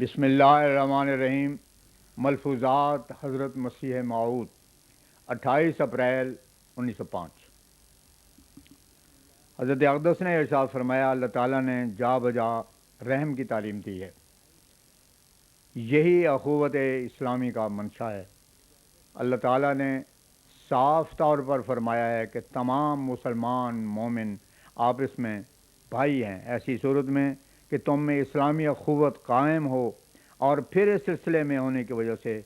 بسم اللہ الرحمن الرحیم۔ ملفوظات حضرت مسیح موعود 28 اپریل 1905۔ حضرت اقدس نے ارشاد فرمایا، اللہ تعالیٰ نے جا بجا رحم کی تعلیم دی ہے۔ یہی اخوت اسلامی کا منشا ہے۔ اللہ تعالیٰ نے صاف طور پر فرمایا ہے کہ تمام مسلمان مومن آپس میں بھائی ہیں، ایسی صورت میں کہ تم میں اسلامی اخوت قائم ہو اور پھر اس سلسلے میں ہونے کی وجہ سے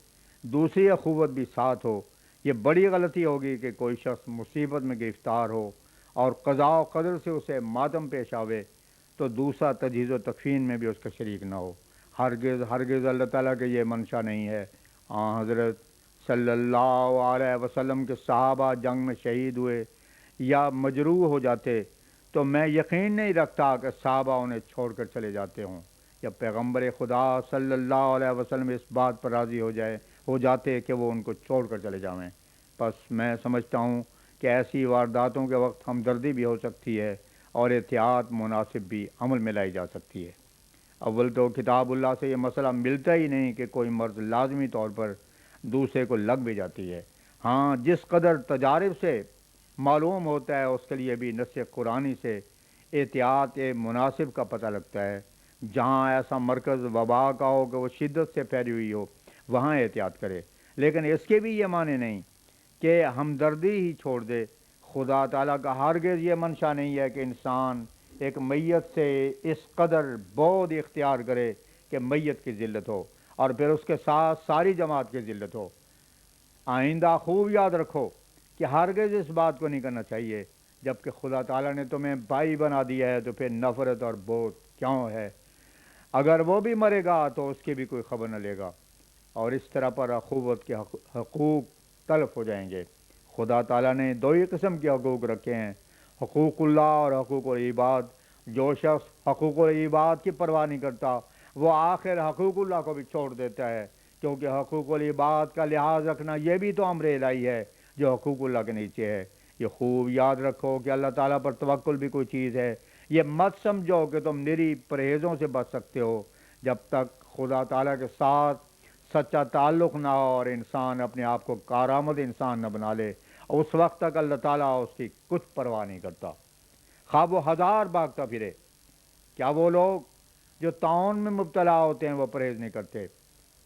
دوسری اخوت بھی ساتھ ہو۔ یہ بڑی غلطی ہوگی کہ کوئی شخص مصیبت میں گرفتار ہو اور قضاء و قدر سے اسے ماتم پیش آوے تو دوسرا تجہیز و تکفین میں بھی اس کا شریک نہ ہو۔ ہرگز ہرگز اللہ تعالیٰ کے یہ منشا نہیں ہے۔ حضرت صلی اللہ علیہ وسلم کے صحابہ جنگ میں شہید ہوئے یا مجروح ہو جاتے تو میں یقین نہیں رکھتا کہ صحابہ انہیں چھوڑ کر چلے جاتے ہوں، یا پیغمبر خدا صلی اللہ علیہ وسلم اس بات پر راضی ہو جاتے کہ وہ ان کو چھوڑ کر چلے جائیں۔ بس میں سمجھتا ہوں کہ ایسی وارداتوں کے وقت ہمدردی بھی ہو سکتی ہے اور احتیاط مناسب بھی عمل میں لائی جا سکتی ہے۔ اول تو کتاب اللہ سے یہ مسئلہ ملتا ہی نہیں کہ کوئی مرض لازمی طور پر دوسرے کو لگ بھی جاتی ہے۔ ہاں، جس قدر تجارب سے معلوم ہوتا ہے اس کے لیے بھی نص قرآنی سے احتیاط مناسب کا پتہ لگتا ہے۔ جہاں ایسا مرکز وبا کا ہو کہ وہ شدت سے پھیلی ہوئی ہو وہاں احتیاط کرے، لیکن اس کے بھی یہ معنی نہیں کہ ہمدردی ہی چھوڑ دے۔ خدا تعالیٰ کا ہرگز یہ منشا نہیں ہے کہ انسان ایک میت سے اس قدر بعد اختیار کرے کہ میت کی ذلت ہو اور پھر اس کے ساتھ ساری جماعت کی ذلت ہو۔ آئندہ خوب یاد رکھو کہ ہرگز اس بات کو نہیں کرنا چاہیے۔ جب کہ خدا تعالیٰ نے تمہیں بھائی بنا دیا ہے تو پھر نفرت اور بغض کیوں ہے؟ اگر وہ بھی مرے گا تو اس کی بھی کوئی خبر نہ لے گا، اور اس طرح پر اخوت کے حقوق تلف ہو جائیں گے۔ خدا تعالیٰ نے دو ہی قسم کے حقوق رکھے ہیں، حقوق اللہ اور حقوق العباد۔ جو شخص حقوق العباد کی پرواہ نہیں کرتا وہ آخر حقوق اللہ کو بھی چھوڑ دیتا ہے، کیونکہ حقوق العباد کا لحاظ رکھنا یہ بھی تو امر الہی ہے جو حقوق اللہ کے نیچے ہے۔ یہ خوب یاد رکھو کہ اللہ تعالیٰ پر توکل بھی کوئی چیز ہے۔ یہ مت سمجھو کہ تم نری پرہیزوں سے بچ سکتے ہو۔ جب تک خدا تعالیٰ کے ساتھ سچا تعلق نہ ہو اور انسان اپنے آپ کو کارآمد انسان نہ بنا لے، اس وقت تک اللہ تعالیٰ اس کی کچھ پرواہ نہیں کرتا، خواہ وہ ہزار بھاگتا پھرے۔ کیا وہ لوگ جو طاعون میں مبتلا ہوتے ہیں وہ پرہیز نہیں کرتے؟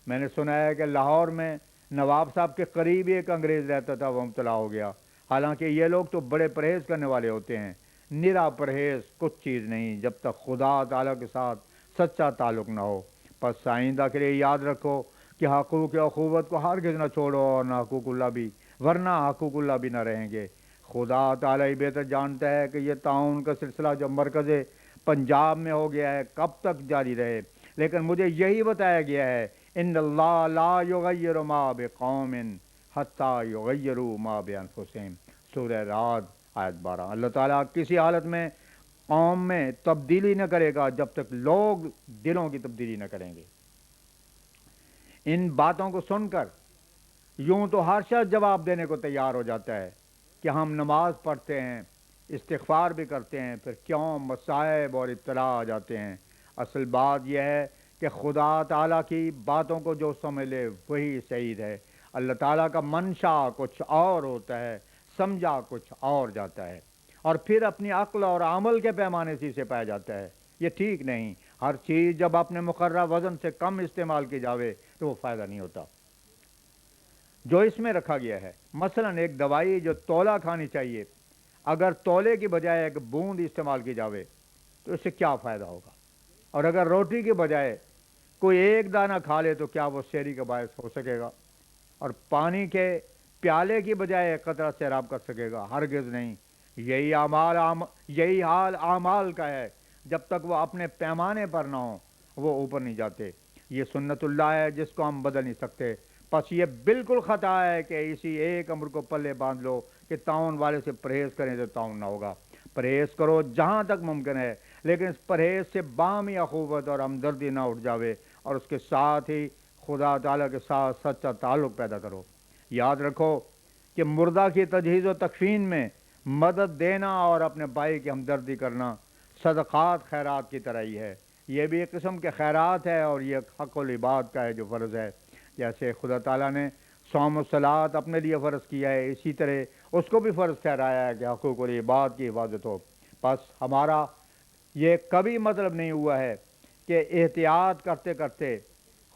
میں نے سنا ہے کہ لاہور میں نواب صاحب کے قریب ایک انگریز رہتا تھا، وہ مبتلا ہو گیا۔ حالانکہ یہ لوگ تو بڑے پرہیز کرنے والے ہوتے ہیں۔ نرا پرہیز کچھ چیز نہیں جب تک خدا تعالیٰ کے ساتھ سچا تعلق نہ ہو۔ پس آئندہ کے لیے یاد رکھو کہ حقوق اخوت کو ہرگز نہ چھوڑو اور نہ حقوق اللہ بھی، ورنہ حقوق اللہ بھی نہ رہیں گے۔ خدا تعالیٰ ہی بہتر جانتا ہے کہ یہ تعاون کا سلسلہ جو مرکز پنجاب میں ہو گیا ہے کب تک جاری رہے، لیکن مجھے یہی بتایا گیا ہے، ان اللہ لا یغیر ما بقوم حتی یغیروا ما بانفسہم، سورہ رعد آیت 12۔ اللہ تعالیٰ کسی حالت میں قوم میں تبدیلی نہ کرے گا جب تک لوگ دلوں کی تبدیلی نہ کریں گے۔ ان باتوں کو سن کر یوں تو ہر شخص جواب دینے کو تیار ہو جاتا ہے کہ ہم نماز پڑھتے ہیں، استغفار بھی کرتے ہیں، پھر کیوں مصائب اور ابتلا آ جاتے ہیں؟ اصل بات یہ ہے کہ خدا تعالیٰ کی باتوں کو جو سمجھ لے وہی سعید ہے۔ اللہ تعالیٰ کا منشا کچھ اور ہوتا ہے، سمجھا کچھ اور جاتا ہے، اور پھر اپنی عقل اور عمل کے پیمانے سے پایا جاتا ہے۔ یہ ٹھیک نہیں۔ ہر چیز جب اپنے مقررہ وزن سے کم استعمال کی جاوے تو وہ فائدہ نہیں ہوتا جو اس میں رکھا گیا ہے۔ مثلا ایک دوائی جو تولہ کھانی چاہیے، اگر تولے کی بجائے ایک بوند استعمال کی جاوے تو اس سے کیا فائدہ ہوگا؟ اور اگر روٹی کے بجائے کوئی ایک دانہ کھا لے تو کیا وہ سحری کا باعث ہو سکے گا؟ اور پانی کے پیالے کی بجائے ایک قطرہ سیراب کر سکے گا؟ ہرگز نہیں۔ یہی حال اعمال کا ہے، جب تک وہ اپنے پیمانے پر نہ ہوں وہ اوپر نہیں جاتے۔ یہ سنت اللہ ہے جس کو ہم بدل نہیں سکتے۔ پس یہ بالکل خطا ہے کہ اسی ایک امر کو پلے باندھ لو کہ تعاون والے سے پرہیز کریں تو تعاون نہ ہوگا۔ پرہیز کرو جہاں تک ممکن ہے، لیکن اس پرہیز سے باہمی اخوت اور ہمدردی نہ اٹھ جاوے، اور اس کے ساتھ ہی خدا تعالیٰ کے ساتھ سچا تعلق پیدا کرو۔ یاد رکھو کہ مردہ کی تجہیز و تکفین میں مدد دینا اور اپنے بھائی کی ہمدردی کرنا صدقات خیرات کی طرح ہی ہے۔ یہ بھی ایک قسم کے خیرات ہے اور یہ حق العباد کا ہے جو فرض ہے. جیسے خدا تعالیٰ نے صوم و صلات اپنے لیے فرض کیا ہے، اسی طرح اس کو بھی فرض ٹھہرایا ہے کہ حقوق العباد کی حفاظت ہو. بس ہمارا یہ کبھی مطلب نہیں ہوا ہے کہ احتیاط کرتے کرتے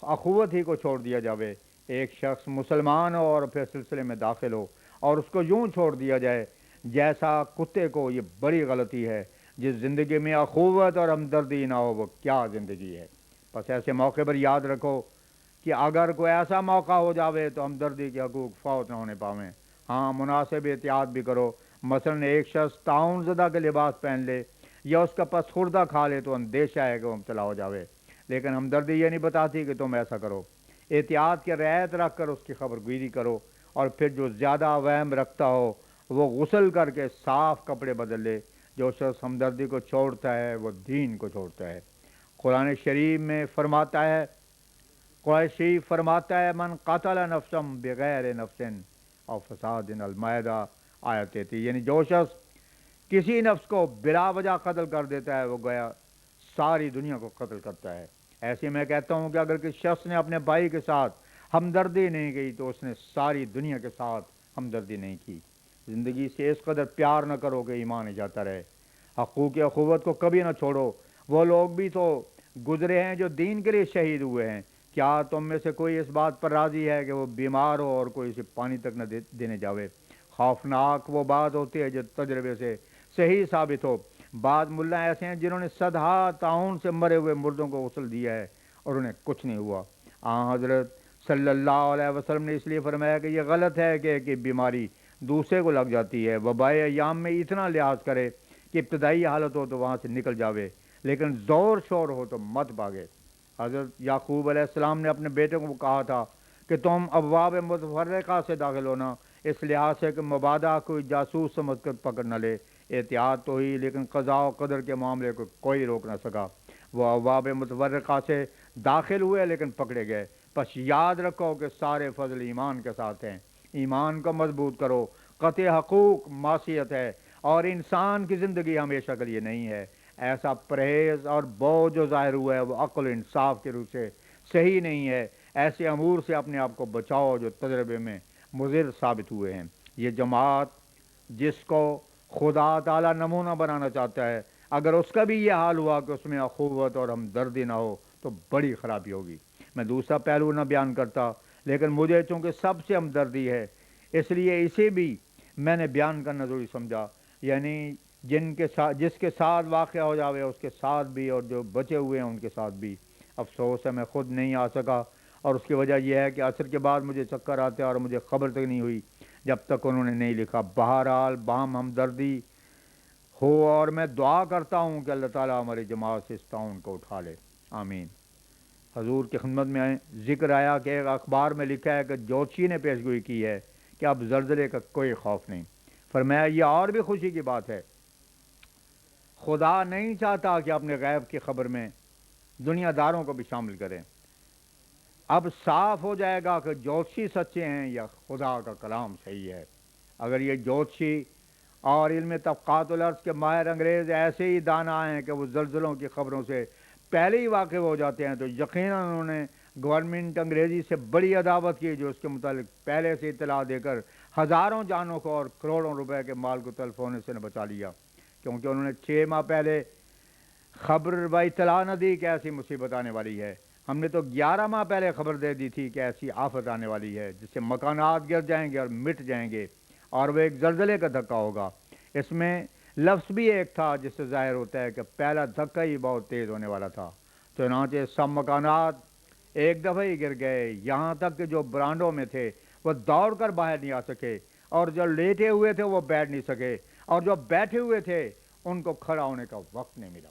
اخوت ہی کو چھوڑ دیا جاوے. ایک شخص مسلمان ہو اور پھر سلسلے میں داخل ہو اور اس کو یوں چھوڑ دیا جائے جیسا کتے کو، یہ بڑی غلطی ہے. جس زندگی میں اخوت اور ہمدردی نہ ہو وہ کیا زندگی ہے. بس ایسے موقع پر یاد رکھو کہ اگر کوئی ایسا موقع ہو جاوے تو ہمدردی کے حقوق فوت نہ ہونے پاویں. ہاں، مناسب احتیاط بھی کرو. مثلا ایک شخص تعاون زدہ کے لباس پہن لے یا اس کا پس خوردہ کھا لے تو اندیشہ ہے کہ وہ مبتلا ہو جاوے، لیکن ہمدردی یہ نہیں بتاتی کہ تم ایسا کرو. احتیاط کی رعایت رکھ کر اس کی خبر گیری کرو، اور پھر جو زیادہ وہم رکھتا ہو وہ غسل کر کے صاف کپڑے بدل لے. جو شخص ہمدردی کو چھوڑتا ہے وہ دین کو چھوڑتا ہے. قرآن شریف میں فرماتا ہے، من قتل نفسم بغیر نفس او فساد. المائدہ آیت 33. یعنی جو شخص کسی نفس کو بلا وجہ قتل کر دیتا ہے وہ گویا ساری دنیا کو قتل کرتا ہے. ایسے میں کہتا ہوں کہ اگر کسی شخص نے اپنے بھائی کے ساتھ ہمدردی نہیں کی تو اس نے ساری دنیا کے ساتھ ہمدردی نہیں کی. زندگی سے اس قدر پیار نہ کرو کہ ایمان جاتا رہے. حقوق اخوت کو کبھی نہ چھوڑو. وہ لوگ بھی تو گزرے ہیں جو دین کے لیے شہید ہوئے ہیں. کیا تم میں سے کوئی اس بات پر راضی ہے کہ وہ بیمار ہو اور کوئی اسے پانی تک نہ دینے جاوے؟ خوفناک وہ بات ہوتی ہے جو تجربے سے صحیح ثابت ہو. بعض ملا ایسے ہیں جنہوں نے صدہا تعاون سے مرے ہوئے مردوں کو غسل دیا ہے اور انہیں کچھ نہیں ہوا. حضرت صلی اللہ علیہ وسلم نے اس لیے فرمایا کہ یہ غلط ہے کہ بیماری دوسرے کو لگ جاتی ہے. وبائے ایام میں اتنا لحاظ کرے کہ ابتدائی حالت ہو تو وہاں سے نکل جاوے، لیکن زور شور ہو تو مت بھاگے. حضرت یعقوب علیہ السلام نے اپنے بیٹے کو کہا تھا کہ تم ابواب متفرقہ سے داخل ہونا، اس لحاظ سے کہ مبادہ کوئی جاسوس سمجھ کر پکڑ نہ لے. احتیاط تو ہی، لیکن قضاء و قدر کے معاملے کو کوئی روک نہ سکا. وہ ابواب متفرقہ سے داخل ہوئے لیکن پکڑے گئے. بس یاد رکھو کہ سارے فضل ایمان کے ساتھ ہیں. ایمان کو مضبوط کرو. قطع حقوق معصیت ہے اور انسان کی زندگی ہمیشہ کے لیے نہیں ہے. ایسا پرہیز اور بوجھ جو ظاہر ہوا ہے وہ عقل و انصاف کے روح سے صحیح نہیں ہے. ایسے امور سے اپنے آپ کو بچاؤ جو تجربے میں مضر ثابت ہوئے ہیں. یہ جماعت جس کو خدا تعالیٰ نمونہ بنانا چاہتا ہے، اگر اس کا بھی یہ حال ہوا کہ اس میں اخوت اور ہمدردی نہ ہو تو بڑی خرابی ہوگی. میں دوسرا پہلو نہ بیان کرتا، لیکن مجھے چونکہ سب سے ہمدردی ہے اس لیے اسے بھی میں نے بیان کرنا ضروری سمجھا. یعنی جس کے ساتھ واقع ہو جاوے اس کے ساتھ بھی، اور جو بچے ہوئے ہیں ان کے ساتھ بھی. افسوس ہے میں خود نہیں آ سکا، اور اس کی وجہ یہ ہے کہ عصر کے بعد مجھے چکر آتے اور مجھے خبر تک نہیں ہوئی جب تک انہوں نے نہیں لکھا. بہرحال باہم ہمدردی ہو، اور میں دعا کرتا ہوں کہ اللہ تعالیٰ ہماری جماعت سے اس تعاون کو اٹھا لے. آمین. حضور کی خدمت میں ذکر آیا کہ ایک اخبار میں لکھا ہے کہ جوتشی نے پیشگوئی کی ہے کہ اب زلزلے کا کوئی خوف نہیں. فرمایا یہ اور بھی خوشی کی بات ہے. خدا نہیں چاہتا کہ اپنے غیب کی خبر میں دنیا داروں کو بھی شامل کریں. اب صاف ہو جائے گا کہ جوتشی سچے ہیں یا خدا کا کلام صحیح ہے. اگر یہ جوتشی اور علم طبقات الارض کے ماہر انگریز ایسے ہی دانا ہیں کہ وہ زلزلوں کی خبروں سے پہلے ہی واقف ہو جاتے ہیں تو یقیناً انہوں نے گورنمنٹ انگریزی سے بڑی عداوت کی جو اس کے متعلق پہلے سے اطلاع دے کر ہزاروں جانوں کو اور کروڑوں روپے کے مال کو تلف ہونے سے نہ بچا لیا. کیونکہ انہوں نے 6 ماہ پہلے خبر و اطلاع نہ دی کہ ایسی مصیبت آنے والی ہے. ہم نے تو 11 ماہ پہلے خبر دے دی تھی کہ ایسی آفت آنے والی ہے جس سے مکانات گر جائیں گے اور مٹ جائیں گے، اور وہ ایک زلزلے کا دھکا ہوگا. اس میں لفظ بھی ایک تھا جس سے ظاہر ہوتا ہے کہ پہلا دھکا ہی بہت تیز ہونے والا تھا. چنانچہ سب مکانات ایک دفعہ ہی گر گئے، یہاں تک کہ جو برانڈوں میں تھے وہ دوڑ کر باہر نہیں آ سکے، اور جو لیٹے ہوئے تھے وہ بیٹھ نہیں سکے، اور جو بیٹھے ہوئے تھے ان کو کھڑا ہونے کا وقت نہیں ملا.